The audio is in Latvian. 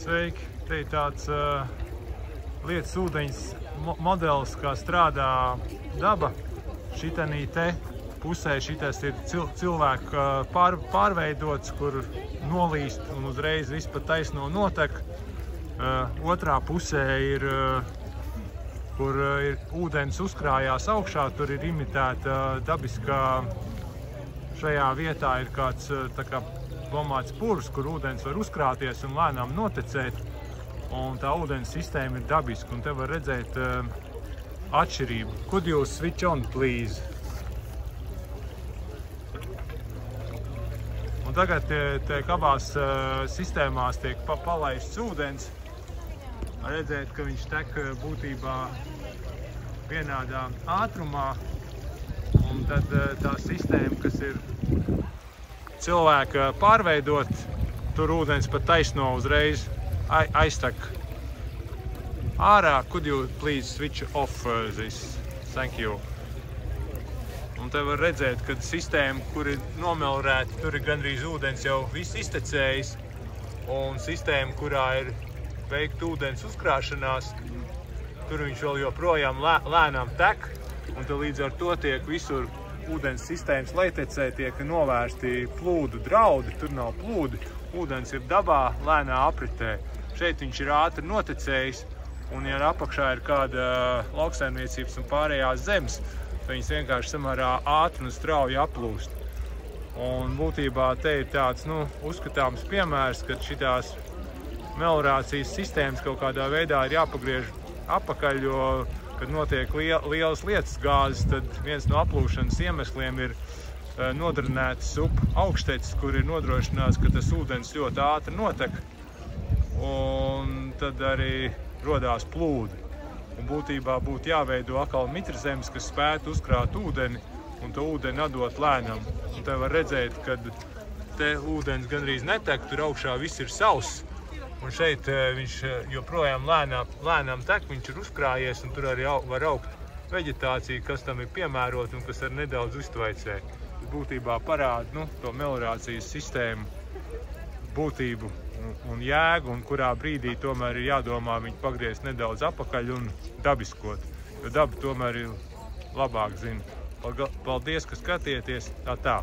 Sveiki! Te ir tāds lietas ūdeņas modelis, kā strādā daba. Šitanī te pusē šitas ir cilvēku pārveidots, kur nolīst un uzreiz viss pa taisno notek. Otrā pusē ir, kur ir ūdens uzkrājās augšā, tur ir imitēta dabiskā. Šajā vietā ir kāds tā kā domāts purvs, kur ūdens var uzkrāties un lēnām notekēt. Un tā ūdens sistēma ir dabiska, un te var redzēt atšķirību. Could you switch on, please? Un tagad tiek abās sistēmās tiek palaists ūdens. Redzēt, ka viņš tek būtībā vienādā ātrumā. Un tad tā sistēma, kas ir cilvēka pārveidot, tur ūdens pat taisno uzreiz aiztek ārā. Could you please switch off this? Thank you. Un te var redzēt, ka sistēma, kur ir nomelrēta, tur ir gandrīz ūdens jau viss iztecējis. Un sistēma, kurā ir veikta ūdens uzkrāšanās, tur viņš vēl joprojām lēnām tek. Un tad līdz ar to tiek visur ūdens sistēmas lejtecē, tiek novērsti plūdu draudi, tur nav plūdi. Ūdens ir dabā, lēnā apritē. Šeit viņš ir ātri notekējis, un ja apakšā ir kāda lauksaimniecības un pārējās zemes, tad viņas vienkārši samērā ātri un strauji aplūst. Un būtībā te ir tāds, uzskatāms piemērs, kad šitās melorācijas sistēmas kaut kādā veidā ir jāpagriež apakaļ, jo kad notiek lielas lietas gāzes, tad viens no aplūšanas iemesliem ir nodrenēts upu augštecis, kur ir nodrošināts, ka tas ūdens ļoti ātri notek, un tad arī rodās plūdi. Un būtībā būtu jāveido atkal mitrazemes, kas spētu uzkrāt ūdeni, un to ūdeni atdot lēnām. Un te var redzēt, kad te ūdens gandrīz netek, tur augšā viss ir sauss. Un šeit viņš joprojām lēnām tek, viņš ir uzkrājies, un tur arī var augt veģetācija, kas tam ir piemērota un kas ar nedaudz uztvaicē. Tas būtībā parāda to melorācijas sistēmu būtību un jēgu, un kurā brīdī tomēr ir jādomā viņu pagriezt nedaudz apakaļ un dabiskot, jo daba tomēr ir labāk zina. Paldies, ka skatieties, tā.